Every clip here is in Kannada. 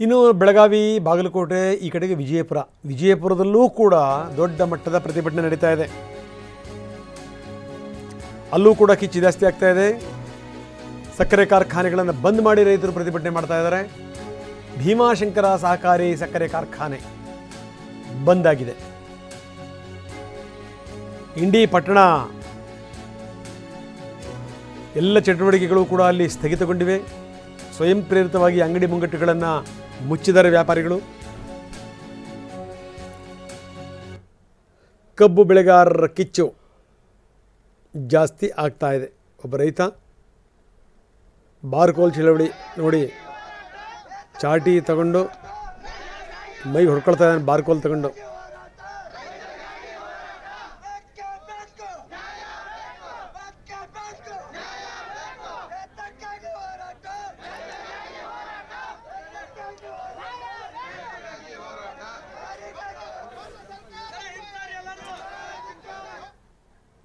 ಇನ್ನು ಬೆಳಗಾವಿ, ಬಾಗಲಕೋಟೆ, ಈ ಕಡೆಗೆ ವಿಜಯಪುರದಲ್ಲೂ ಕೂಡ ದೊಡ್ಡ ಮಟ್ಟದ ಪ್ರತಿಭಟನೆ ನಡೀತಾ ಇದೆ. ಅಲ್ಲೂ ಕೂಡ ಕಿಚ್ಚು ಜಾಸ್ತಿ ಆಗ್ತಾ ಇದೆ. ಸಕ್ಕರೆ ಕಾರ್ಖಾನೆಗಳನ್ನು ಬಂದ್ ಮಾಡಿ ರೈತರು ಪ್ರತಿಭಟನೆ ಮಾಡ್ತಾ ಇದ್ದಾರೆ. ಭೀಮಾಶಂಕರ ಸಹಕಾರಿ ಸಕ್ಕರೆ ಕಾರ್ಖಾನೆ ಬಂದ್ ಆಗಿದೆ. ಇಂಡಿ ಪಟ್ಟಣ ಎಲ್ಲ ಚಟುವಟಿಕೆಗಳು ಕೂಡ ಅಲ್ಲಿ ಸ್ಥಗಿತಗೊಂಡಿವೆ. ಸ್ವಯಂ ಪ್ರೇರಿತವಾಗಿ ಅಂಗಡಿ ಮುಂಗಟ್ಟುಗಳನ್ನು ಮುಚ್ಚಿದ್ದಾರೆ ವ್ಯಾಪಾರಿಗಳು. ಕಬ್ಬು ಬೆಳೆಗಾರರ ಕಿಚ್ಚು ಜಾಸ್ತಿ ಆಗ್ತಾ ಇದೆ. ಒಬ್ಬ ರೈತ ಬಾರ್ಕೋಲ್ ಚಳವಳಿ ನೋಡಿ ಚಾಟಿ ತಗೊಂಡು ಮೈ ಹೊಡ್ಕೊಳ್ತಾ ಇದ್ದಾನೆ. ಬಾರ್ಕೋಲ್ ತಗೊಂಡು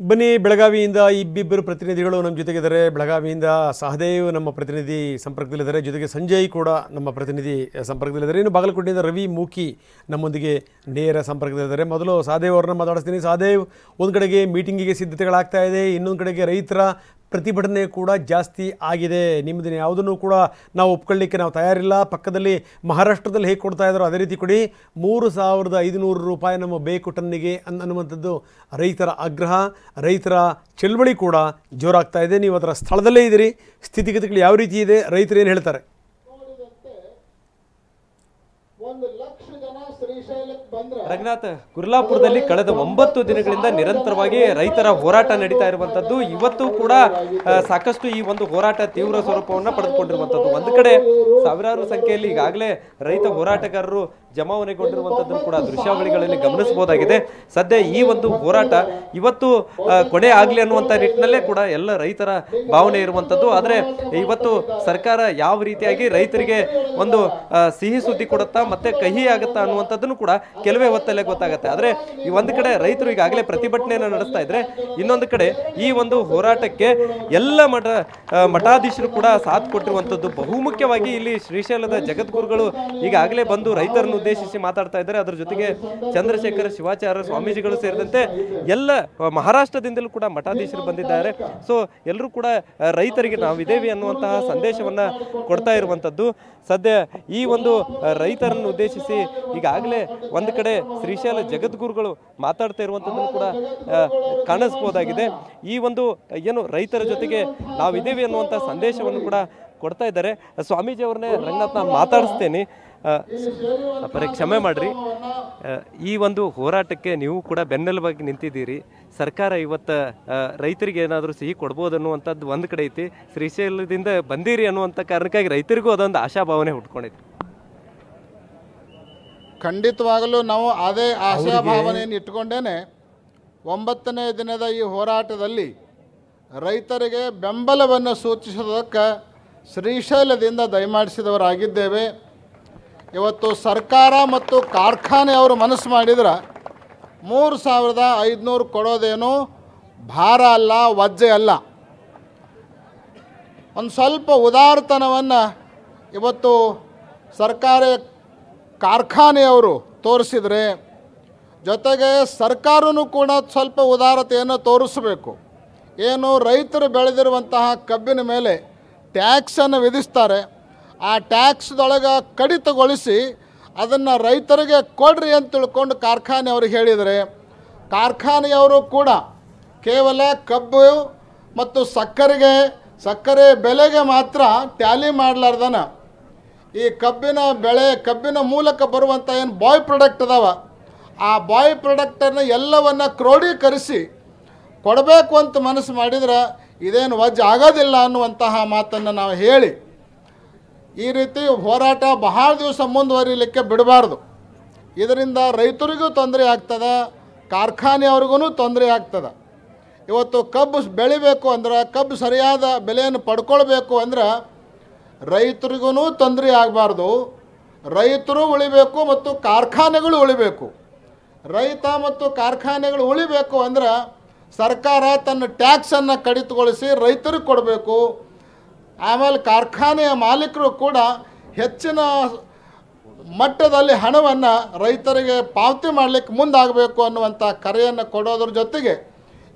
ಬನ್ನಿ. ಬೆಳಗಾವಿಯಿಂದ ಇಬ್ಬಿಬ್ಬರು ಪ್ರತಿನಿಧಿಗಳು ನಮ್ಮ ಜೊತೆಗಿದ್ದಾರೆ. ಬೆಳಗಾವಿಯಿಂದ ಸಹದೇವ್ ನಮ್ಮ ಪ್ರತಿನಿಧಿ ಸಂಪರ್ಕದಲ್ಲಿದ್ದಾರೆ. ಜೊತೆಗೆ ಸಂಜಯ್ ಕೂಡ ನಮ್ಮ ಪ್ರತಿನಿಧಿ ಸಂಪರ್ಕದಲ್ಲಿದ್ದಾರೆ. ಇನ್ನು ಬಾಗಲಕೋಟೆಯಿಂದ ರವಿ ಮೂಕಿ ನಮ್ಮೊಂದಿಗೆ ನೇರ ಸಂಪರ್ಕದಲ್ಲಿದ್ದಾರೆ. ಮೊದಲು ಸಹದೇವ್ ಅವ್ರನ್ನ ಮಾತಾಡಿಸ್ತೀನಿ. ಸಹದೇವ್, ಒಂದು ಕಡೆಗೆ ಮೀಟಿಂಗಿಗೆ ಸಿದ್ಧತೆಗಳಾಗ್ತಾ ಇದೆ, ಇನ್ನೊಂದು ಕಡೆಗೆ ರೈತರ ಪ್ರತಿಭಟನೆ ಕೂಡ ಜಾಸ್ತಿ ಆಗಿದೆ. ನಿಮ್ಮದನ್ನ ಯಾವುದನ್ನು ಕೂಡ ನಾವು ಒಪ್ಕೊಳ್ಳಿಕ್ಕೆ ನಾವು ತಯಾರಿಲ್ಲ. ಪಕ್ಕದಲ್ಲಿ ಮಹಾರಾಷ್ಟ್ರದಲ್ಲಿ ಹೇಗೆ ಕೊಡ್ತಾ ಇದ್ದಾರೋ ಅದೇ ರೀತಿ ಕೊಡಿ. 3,500 ರೂಪಾಯಿ ನಮ್ಮ ಬೇಕು ಟನ್ನಿಗೆ ಅನ್ನುವಂಥದ್ದು ರೈತರ ಆಗ್ರಹ. ರೈತರ ಚಳವಳಿ ಕೂಡ ಜೋರಾಗ್ತಾ ಇದೆ. ನೀವು ಅದರ ಸ್ಥಳದಲ್ಲೇ ಇದ್ದೀರಿ. ಸ್ಥಿತಿಗತಿಗಳು ಯಾವ ರೀತಿ ಇದೆ, ರೈತರು ಏನು ಹೇಳ್ತಾರೆ? ರಂಗನಾಥ್, ಕುರ್ಲಾಪುರದಲ್ಲಿ ಕಳೆದ 9 ದಿನಗಳಿಂದ ನಿರಂತರವಾಗಿ ರೈತರ ಹೋರಾಟ ನಡೀತಾ ಇರುವಂತದ್ದು. ಇವತ್ತು ಕೂಡ ಸಾಕಷ್ಟು ಈ ಒಂದು ಹೋರಾಟ ತೀವ್ರ ಸ್ವರೂಪವನ್ನು ಪಡೆದುಕೊಂಡಿರುವಂತದ್ದು. ಒಂದು ಕಡೆ ಸಾವಿರಾರು ಸಂಖ್ಯೆಯಲ್ಲಿ ಈಗಾಗಲೇ ರೈತ ಹೋರಾಟಗಾರರು ಜಮಾವಣೆಗೊಂಡಿರುವಂತದ್ದನ್ನು ಕೂಡ ದೃಶ್ಯಾವಳಿಗಳಲ್ಲಿ ಗಮನಿಸಬಹುದಾಗಿದೆ. ಸದ್ಯ ಈ ಒಂದು ಹೋರಾಟ ಇವತ್ತು ಕೊನೆ ಆಗ್ಲಿ ಅನ್ನುವಂತ ನಿಟ್ಟಿನಲ್ಲೇ ಕೂಡ ಎಲ್ಲ ರೈತರ ಭಾವನೆ ಇರುವಂತದ್ದು. ಆದ್ರೆ ಇವತ್ತು ಸರ್ಕಾರ ಯಾವ ರೀತಿಯಾಗಿ ರೈತರಿಗೆ ಒಂದು ಸಿಹಿ ಸುದ್ದಿ ಕೊಡುತ್ತಾ ಮತ್ತೆ ಕಹಿ ಆಗುತ್ತಾ ಅನ್ನುವಂಥದ್ದನ್ನು ಕೂಡ ಕೆಲವೇ ಹೊತ್ತಲ್ಲೇ ಗೊತ್ತಾಗುತ್ತೆ. ಆದ್ರೆ ಈ ಒಂದು ಕಡೆ ರೈತರು ಈಗಾಗಲೇ ಪ್ರತಿಭಟನೆಯನ್ನು ನಡೆಸ್ತಾ ಇದ್ರೆ, ಇನ್ನೊಂದು ಕಡೆ ಈ ಒಂದು ಹೋರಾಟಕ್ಕೆ ಎಲ್ಲ ಮಠಾಧೀಶರು ಕೂಡ ಸಾಥ್ ಕೊಟ್ಟಿರುವಂತದ್ದು. ಬಹುಮುಖ್ಯವಾಗಿ ಇಲ್ಲಿ ಶ್ರೀಶೈಲದ ಜಗದ್ಗುರುಗಳು ಈಗಾಗಲೇ ಬಂದು ರೈತರನ್ನು ಉದ್ದೇಶಿಸಿ ಮಾತಾಡ್ತಾ ಇದ್ದಾರೆ. ಅದರ ಜೊತೆಗೆ ಚಂದ್ರಶೇಖರ ಶಿವಾಚಾರ್ಯ ಸ್ವಾಮೀಜಿಗಳು ಸೇರಿದಂತೆ ಎಲ್ಲ ಮಹಾರಾಷ್ಟ್ರದಿಂದಲೂ ಕೂಡ ಮಠಾಧೀಶರು ಬಂದಿದ್ದಾರೆ. ಸೊ ಎಲ್ಲರೂ ಕೂಡ ರೈತರಿಗೆ ನಾವಿದ್ದೇವೆ ಅನ್ನುವಂತಹ ಸಂದೇಶವನ್ನ ಕೊಡ್ತಾ ಇರುವಂತದ್ದು. ಸದ್ಯ ಈ ಒಂದು ರೈತರನ್ನು ಉದ್ದೇಶಿಸಿ ಈಗಾಗಲೇ ಒಂದು ಕಡೆ ಶ್ರೀಶೈಲ ಜಗದ್ಗುರುಗಳು ಮಾತಾಡ್ತಾ ಇರುವಂತದ್ದನ್ನು ಕೂಡ ಕಾಣಿಸಬಹುದಾಗಿದೆ. ಈ ಒಂದು ಏನು ರೈತರ ಜೊತೆಗೆ ನಾವಿದ್ದೇವೆ ಅನ್ನುವಂಥ ಸಂದೇಶವನ್ನು ಕೂಡ ಕೊಡ್ತಾ ಇದ್ದಾರೆ. ಸ್ವಾಮೀಜಿ ಅವ್ರನ್ನೇ ರಂಗನಾಥ್ ನಾನು ಮಾತಾಡಿಸ್ತೇನೆ. ಕ್ಷಮೆ ಮಾಡ್ರಿ, ಈ ಒಂದು ಹೋರಾಟಕ್ಕೆ ನೀವು ಕೂಡ ಬೆನ್ನೆಲುಬಾಗಿ ನಿಂತಿದ್ದೀರಿ. ಸರ್ಕಾರ ಇವತ್ತು ರೈತರಿಗೆ ಏನಾದರೂ ಸಿಹಿ ಕೊಡ್ಬೋದು ಅನ್ನುವಂಥದ್ದು ಒಂದು ಕಡೆ ಐತಿ. ಶ್ರೀಶೈಲದಿಂದ ಬಂದಿರಿ ಅನ್ನುವಂಥ ಕಾರಣಕ್ಕಾಗಿ ರೈತರಿಗೂ ಅದೊಂದು ಆಶಾಭಾವನೆ ಹುಟ್ಕೊಂಡೈತಿ. ಖಂಡಿತವಾಗಲೂ ನಾವು ಅದೇ ಆಶಾಭಾವನೆಯನ್ನು ಇಟ್ಕೊಂಡೇನೆ 9ನೇ ದಿನದ ಈ ಹೋರಾಟದಲ್ಲಿ ರೈತರಿಗೆ ಬೆಂಬಲವನ್ನು ಸೂಚಿಸೋದಕ್ಕೆ ಶ್ರೀಶೈಲದಿಂದ ದಯಮಾಡಿಸಿದವರಾಗಿದ್ದೇವೆ. ಇವತ್ತು ಸರ್ಕಾರ ಮತ್ತು ಕಾರ್ಖಾನೆಯವರು ಮನಸ್ಸು ಮಾಡಿದ್ರೆ 3,500 ಕೊಡೋದೇನು ಭಾರ ಅಲ್ಲ, ವಜ್ಜೆ ಅಲ್ಲ. ಒಂದು ಸ್ವಲ್ಪ ಉದಾರತನವನ್ನು ಇವತ್ತು ಸರ್ಕಾರಿ ಕಾರ್ಖಾನೆಯವರು ತೋರಿಸಿದರೆ, ಜೊತೆಗೆ ಸರ್ಕಾರವೂ ಕೂಡ ಸ್ವಲ್ಪ ಉದಾರತೆಯನ್ನು ತೋರಿಸಬೇಕು. ಏನು ರೈತರು ಬೆಳೆದಿರುವಂತಹ ಕಬ್ಬಿನ ಮೇಲೆ ಟ್ಯಾಕ್ಸನ್ನು ವಿಧಿಸ್ತಾರೆ, ಆ ಟ್ಯಾಕ್ಸ್ದೊಳಗೆ ಕಡಿತಗೊಳಿಸಿ ಅದನ್ನು ರೈತರಿಗೆ ಕೊಡ್ರಿ ಅಂತ ತಿಳ್ಕೊಂಡು ಕಾರ್ಖಾನೆಯವ್ರಿಗೆ ಹೇಳಿದರೆ, ಕಾರ್ಖಾನೆಯವರು ಕೂಡ ಕೇವಲ ಕಬ್ಬು ಮತ್ತು ಸಕ್ಕರೆ ಬೆಲೆಗೆ ಮಾತ್ರ ಟ್ಯಾಲಿ ಮಾಡಲಾರ್ದನ ಈ ಕಬ್ಬಿನ ಮೂಲಕ ಬರುವಂಥ ಏನು ಬಾಯ್ ಪ್ರಾಡಕ್ಟ್ ಅದಾವ, ಆ ಬಾಯ್ ಪ್ರಾಡಕ್ಟನ್ನು ಎಲ್ಲವನ್ನು ಕ್ರೋಢೀಕರಿಸಿ ಕೊಡಬೇಕು ಅಂತ ಮನಸ್ಸು ಮಾಡಿದ್ರೆ ಇದೇನು ವಜ್ಜೆ ಆಗೋದಿಲ್ಲ ಅನ್ನುವಂತಹ ಮಾತನ್ನು ನಾವು ಹೇಳಿ ಈ ರೀತಿ ಹೋರಾಟ ಬಹಳ ದಿವಸ ಮುಂದುವರಿಲಿಕ್ಕೆ ಬಿಡಬಾರ್ದು. ಇದರಿಂದ ರೈತರಿಗೂ ತೊಂದರೆ ಆಗ್ತದೆ, ಕಾರ್ಖಾನೆಯವ್ರಿಗೂ ತೊಂದರೆ ಆಗ್ತದೆ. ಇವತ್ತು ಕಬ್ಬು ಬೆಳಿಬೇಕು ಅಂದ್ರೆ, ಕಬ್ಬು ಸರಿಯಾದ ಬೆಲೆಯನ್ನು ಪಡ್ಕೊಳ್ಬೇಕು ಅಂದ್ರೆ ರೈತರಿಗೂ ತೊಂದರೆ ಆಗಬಾರ್ದು. ರೈತರು ಉಳಿಬೇಕು ಮತ್ತು ಕಾರ್ಖಾನೆಗಳು ಉಳಿಬೇಕು. ರೈತ ಮತ್ತು ಕಾರ್ಖಾನೆಗಳು ಉಳಿಬೇಕು ಅಂದ್ರೆ ಸರ್ಕಾರ ತನ್ನ ಟ್ಯಾಕ್ಸನ್ನು ಕಡಿತಗೊಳಿಸಿ ರೈತರಿಗೆ ಕೊಡಬೇಕು. ಆಮೇಲೆ ಕಾರ್ಖಾನೆಯ ಮಾಲೀಕರು ಕೂಡ ಹೆಚ್ಚಿನ ಮಟ್ಟದಲ್ಲಿ ಹಣವನ್ನು ರೈತರಿಗೆ ಪಾವತಿ ಮಾಡಲಿಕ್ಕೆ ಮುಂದಾಗಬೇಕು ಅನ್ನುವಂಥ ಕರೆಯನ್ನು ಕೊಡೋದ್ರ ಜೊತೆಗೆ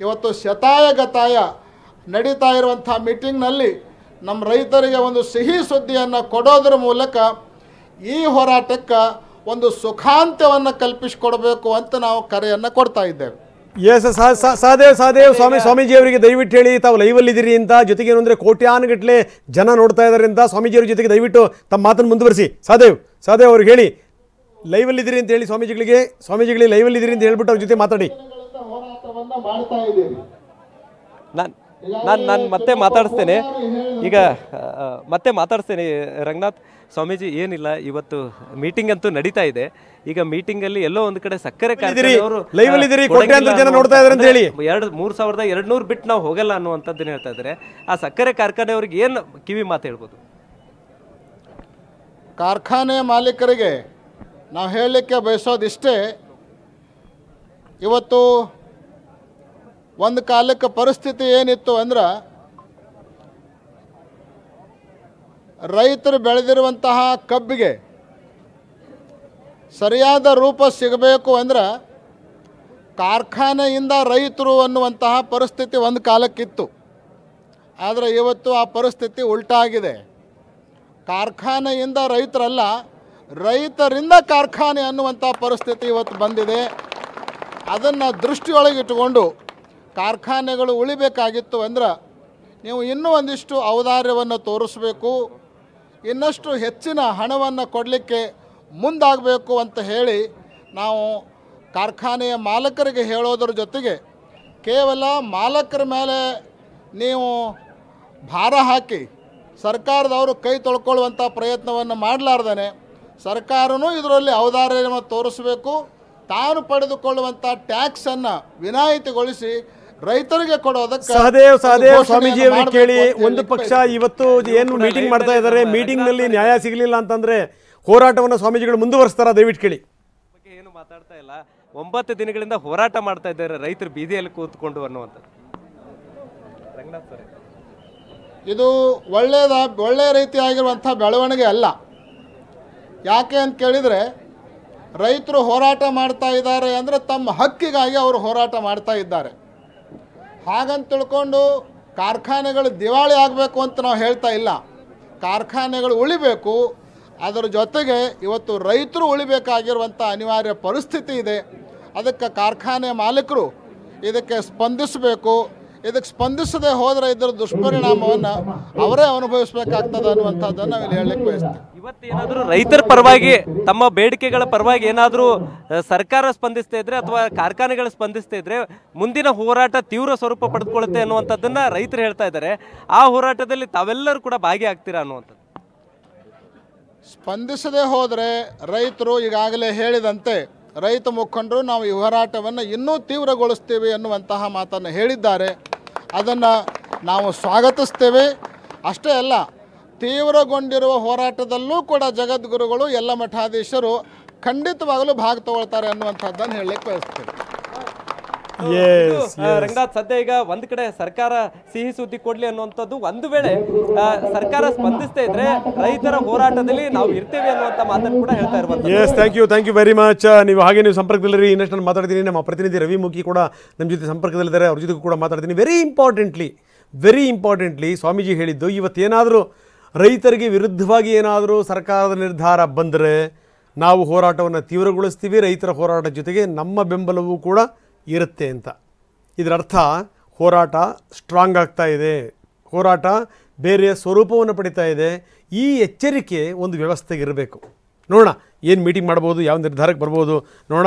ಇವತ್ತು ಶತಾಯಗತಾಯ ನಡೀತಾ ಇರುವಂಥ ಮೀಟಿಂಗ್ನಲ್ಲಿ ನಮ್ಮ ರೈತರಿಗೆ ಒಂದು ಸಿಹಿ ಸುದ್ದಿಯನ್ನು ಕೊಡೋದ್ರ ಮೂಲಕ ಈ ಹೋರಾಟಕ್ಕೆ ಒಂದು ಸುಖಾಂತ್ಯವನ್ನು ಕಲ್ಪಿಸಿಕೊಡಬೇಕು ಅಂತ ನಾವು ಕರೆಯನ್ನು ಕೊಡ್ತಾ ಇದ್ದೇವೆ. ಎಸ್ ಸಹದೇವ್ ಸ್ವಾಮೀಜಿ ಅವರಿಗೆ ದಯವಿಟ್ಟು ಹೇಳಿ ತಾವು ಲೈವಲ್ಲಿದ್ದೀರಿ ಅಂತ, ಜೊತೆಗೆ ಏನಂದರೆ ಕೋಟ್ಯಾನುಗಟ್ಟಲೆ ಜನ ನೋಡ್ತಾ ಇದ್ದಾರೆ ಅಂತ ಸ್ವಾಮೀಜಿಯವ್ರ ಜೊತೆಗೆ ದಯವಿಟ್ಟು ತಮ್ಮ ಮಾತನ್ನು ಮುಂದುವರಿಸಿ. ಸಹದೇವ್ ಅವ್ರಿಗೆ ಹೇಳಿ ಲೈವಲ್ಲಿದ್ದೀರಿ ಅಂತ ಹೇಳಿ ಸ್ವಾಮೀಜಿಗಳಿಗೆ ಲೈವಲ್ಲಿದ್ದೀರಿ ಅಂತ ಹೇಳ್ಬಿಟ್ಟು ಅವ್ರ ಜೊತೆ ಮಾತಾಡಿ. ನಾನು ಮತ್ತೆ ಮಾತಾಡಿಸ್ತೇನೆ ರಂಗನಾಥ್ ಸ್ವಾಮೀಜಿ. ಏನಿಲ್ಲ, ಇವತ್ತು ಮೀಟಿಂಗ್ ಅಂತೂ ನಡೀತಾ ಇದೆ. ಈಗ ಮೀಟಿಂಗ್ ಅಲ್ಲಿ ಎಲ್ಲೋ ಒಂದ್ ಕಡೆ ಸಕ್ಕರೆ ಕಾರ್ಖಾನೆಯವರು 3,200 ಬಿಟ್ಟು ನಾವು ಹೋಗಲ್ಲ ಅನ್ನುವಂಥದ್ದನ್ನ ಹೇಳ್ತಾ ಇದ್ದಾರೆ. ಆ ಸಕ್ಕರೆ ಕಾರ್ಖಾನೆಯವ್ರಿಗೆ ಏನು ಕಿವಿ ಮಾತು ಹೇಳ್ಬೋದು? ಕಾರ್ಖಾನೆ ಮಾಲೀಕರಿಗೆ ನಾವು ಹೇಳಲಿಕ್ಕೆ ಬಯಸೋದಿಷ್ಟೇ, ಇವತ್ತು ಒಂದು ಕಾಲಕ್ಕೆ ಪರಿಸ್ಥಿತಿ ಏನಿತ್ತು ಅಂದ್ರೆ ರೈತರು ಬೆಳೆದಿರುವಂತಹ ಕಬ್ಬಿಗೆ ಸರಿಯಾದ ರೂಪ ಸಿಗಬೇಕು ಅಂದ್ರೆ ಕಾರ್ಖಾನೆಯಿಂದ ರೈತರು ಅನ್ನುವಂತಹ ಪರಿಸ್ಥಿತಿ ಒಂದು ಕಾಲಕ್ಕಿತ್ತು. ಆದರೆ ಇವತ್ತು ಆ ಪರಿಸ್ಥಿತಿ ಉಲ್ಟಾಗಿದೆ. ಕಾರ್ಖಾನೆಯಿಂದ ರೈತರಲ್ಲ, ರೈತರಿಂದ ಕಾರ್ಖಾನೆ ಅನ್ನುವಂಥ ಪರಿಸ್ಥಿತಿ ಇವತ್ತು ಬಂದಿದೆ. ಅದನ್ನು ದೃಷ್ಟಿಯೊಳಗಿಟ್ಟುಕೊಂಡು ಕಾರ್ಖಾನೆಗಳು ಉಳಿಬೇಕಾಗಿತ್ತು ಅಂದ್ರೆ ನೀವು ಇನ್ನೂ ಒಂದಿಷ್ಟು ಔದಾರ್ಯವನ್ನು ತೋರಿಸಬೇಕು, ಇನ್ನಷ್ಟು ಹೆಚ್ಚಿನ ಹಣವನ್ನು ಕೊಡಲಿಕ್ಕೆ ಮುಂದಾಗಬೇಕು ಅಂತ ಹೇಳಿ ನಾವು ಕಾರ್ಖಾನೆಯ ಮಾಲಕರಿಗೆ ಹೇಳೋದ್ರ ಜೊತೆಗೆ ಕೇವಲ ಮಾಲಕರ ಮೇಲೆ ನೀವು ಭಾರ ಹಾಕಿ ಸರ್ಕಾರದವರು ಕೈ ತೊಳ್ಕೊಳ್ಳುವಂಥ ಪ್ರಯತ್ನವನ್ನು ಮಾಡಲಾರ್ದೇ ಸರ್ಕಾರನೂ ಇದರಲ್ಲಿ ಔದಾರ್ಯವನ್ನು ತೋರಿಸಬೇಕು. ತಾನು ಪಡೆದುಕೊಳ್ಳುವಂಥ ಟ್ಯಾಕ್ಸನ್ನು ವಿನಾಯಿತಿಗೊಳಿಸಿ ರೈತರಿಗೆ ಕೊಡೋದಕ್ಕೆ ಸಹದೇವ್ ಸ್ವಾಮೀಜಿ ಅವರಿಗೆ ಕೇಳಿ. ಒಂದು ಪಕ್ಷ ಇವತ್ತು ಏನು ಮೀಟಿಂಗ್ ಮಾಡ್ತಾ ಇದ್ದಾರೆ, ಮೀಟಿಂಗ್ ನಲ್ಲಿ ನ್ಯಾಯ ಸಿಗಲಿಲ್ಲ ಅಂತಂದ್ರೆ ಹೋರಾಟವನ್ನು ಸ್ವಾಮೀಜಿಗಳು ಮುಂದುವರಿಸ್ತಾರ? ದಯವಿಟ್ಟು ಕೇಳಿ. ಏನು ಮಾತಾಡ್ತಾ ಇಲ್ಲ, 9 ದಿನಗಳಿಂದ ಹೋರಾಟ ಮಾಡ್ತಾ ಇದ್ದಾರೆ ರೈತರು ಬೀದಿಯಲ್ಲಿ ಕೂತ್ಕೊಂಡು ಅನ್ನುವಂಥದ್ದು. ಇದು ಒಳ್ಳೆಯ ರೀತಿಯಾಗಿರುವಂಥ ಬೆಳವಣಿಗೆ ಅಲ್ಲ. ಯಾಕೆ ಅಂತ ಕೇಳಿದರೆ ರೈತರು ಹೋರಾಟ ಮಾಡ್ತಾ ಇದ್ದಾರೆ ಅಂದರೆ ತಮ್ಮ ಹಕ್ಕಿಗಾಗಿ ಅವರು ಹೋರಾಟ ಮಾಡ್ತಾ ಇದ್ದಾರೆ. ಹಾಗಂತ ತಿಳ್ಕೊಂಡು ಕಾರ್ಖಾನೆಗಳು ದಿವಾಳಿ ಆಗಬೇಕು ಅಂತ ನಾವು ಹೇಳ್ತಾ ಇಲ್ಲ. ಕಾರ್ಖಾನೆಗಳು ಉಳಿಬೇಕು, ಅದರ ಜೊತೆಗೆ ಇವತ್ತು ರೈತರು ಉಳಿಬೇಕಾಗಿರುವಂಥ ಅನಿವಾರ್ಯ ಪರಿಸ್ಥಿತಿ ಇದೆ. ಅದಕ್ಕೆ ಕಾರ್ಖಾನೆ ಮಾಲೀಕರು ಇದಕ್ಕೆ ಸ್ಪಂದಿಸಬೇಕು. ಇದಕ್ಕೆ ಸ್ಪಂದಿಸದೆ ಹೋದರೆ ಇದರ ದುಷ್ಪರಿಣಾಮವನ್ನು ಅವರೇ ಅನುಭವಿಸಬೇಕಾಗ್ತದೆ ಅನ್ನುವಂಥದ್ದನ್ನು ನಾವು ಇಲ್ಲಿ ಹೇಳಲಿಕ್ಕೆ ಬಯಸ್ತೀವಿ. ಇವತ್ತೇನಾದರೂ ರೈತರ ಪರವಾಗಿ ತಮ್ಮ ಬೇಡಿಕೆಗಳ ಪರವಾಗಿ ಏನಾದರೂ ಸರ್ಕಾರ ಸ್ಪಂದಿಸ್ತಾ ಇದ್ರೆ ಅಥವಾ ಕಾರ್ಖಾನೆಗಳು ಸ್ಪಂದಿಸ್ತಾ ಇದ್ರೆ ಮುಂದಿನ ಹೋರಾಟ ತೀವ್ರ ಸ್ವರೂಪ ಪಡೆದುಕೊಳ್ಳುತ್ತೆ ಅನ್ನುವಂಥದ್ದನ್ನ ರೈತರು ಹೇಳ್ತಾ ಇದ್ದಾರೆ. ಆ ಹೋರಾಟದಲ್ಲಿ ತಾವೆಲ್ಲರೂ ಕೂಡ ಭಾಗಿಯಾಗ್ತೀರಾ ಅನ್ನುವಂಥದ್ದು. ಸ್ಪಂದಿಸದೆ ಹೋದರೆ ರೈತರು ಈಗಾಗಲೇ ಹೇಳಿದಂತೆ ರೈತ ಮುಖಂಡರು ನಾವು ಈ ಹೋರಾಟವನ್ನು ಇನ್ನೂ ತೀವ್ರಗೊಳಿಸ್ತೀವಿ ಅನ್ನುವಂತಹ ಮಾತನ್ನು ಹೇಳಿದ್ದಾರೆ. ಅದನ್ನು ನಾವು ಸ್ವಾಗತಿಸ್ತೇವೆ. ಅಷ್ಟೇ ಅಲ್ಲ, ತೀವ್ರಗೊಂಡಿರುವ ಹೋರಾಟದಲ್ಲೂ ಕೂಡ ಜಗದ್ಗುರುಗಳು ಎಲ್ಲ ಮಠಾಧೀಶರು ಖಂಡಿತವಾಗಲೂ ಭಾಗ ತಗೊಳ್ತಾರೆ ಅನ್ನುವಂಥದ್ದನ್ನು ಹೇಳಲಿಕ್ಕೆ ಬಯಸ್ತೇವೆ. ರಂಗನಾಥ್, ಸದ್ಯ ಈಗ ಒಂದ್ ಕಡೆ ಸರ್ಕಾರ ಸಿಹಿ ಸುದ್ದಿ ಕೊಡ್ಲಿ ಅನ್ನುವಂಥದ್ದು, ಒಂದು ವೇಳೆ ಸರ್ಕಾರ ಸ್ಪಂದಿಸ್ತಾ ಇದ್ರೆ ರೈತರ ಹೋರಾಟದಲ್ಲಿ ನಾವು ಇರ್ತೇವೆ ಅನ್ನುವಂಥ ಮಾತನ್ನು ಕೂಡ ಹೇಳ್ತಾ ಇರುವಂಥದ್ದು. Thank you very much. ನೀವು ಸಂಪರ್ಕದಲ್ಲಿರಿ. ಇನ್ನಷ್ಟು ನಾನು ಮಾತಾಡ್ತೀನಿ. ನಮ್ಮ ಪ್ರತಿನಿಧಿ ರವಿ ಮುಖಿ ಕೂಡ ನಮ್ಮ ಜೊತೆ ಸಂಪರ್ಕದಲ್ಲಿದ್ದಾರೆ, ಅವ್ರ ಜೊತೆ ಕೂಡ ಮಾತಾಡ್ತೀನಿ. ವೆರಿ ಇಂಪಾರ್ಟೆಂಟ್ಲಿ ಸ್ವಾಮೀಜಿ ಹೇಳಿದ್ದು, ಇವತ್ತೇನಾದರೂ ರೈತರಿಗೆ ವಿರುದ್ಧವಾಗಿ ಏನಾದರೂ ಸರ್ಕಾರದ ನಿರ್ಧಾರ ಬಂದರೆ ನಾವು ಹೋರಾಟವನ್ನು ತೀವ್ರಗೊಳಿಸ್ತೀವಿ, ರೈತರ ಹೋರಾಟದ ಜೊತೆಗೆ ನಮ್ಮ ಬೆಂಬಲವೂ ಕೂಡ ಇರುತ್ತೆ ಅಂತ. ಇದರರ್ಥ ಹೋರಾಟ ಸ್ಟ್ರಾಂಗ್ ಆಗ್ತಾ ಇದೆ, ಹೋರಾಟ ಬೇರೆ ಸ್ವರೂಪವನ್ನು ಪಡಿತಾ ಇದೆ. ಈ ಎಚ್ಚರಿಕೆ ಒಂದು ವ್ಯವಸ್ಥೆಗೆ ಇರಬೇಕು. ನೋಡೋಣ ಏನು ಮೀಟಿಂಗ್ ಮಾಡ್ಬೋದು, ಯಾವ ನಿರ್ಧಾರಕ್ಕೆ ಬರ್ಬೋದು ನೋಡೋಣ.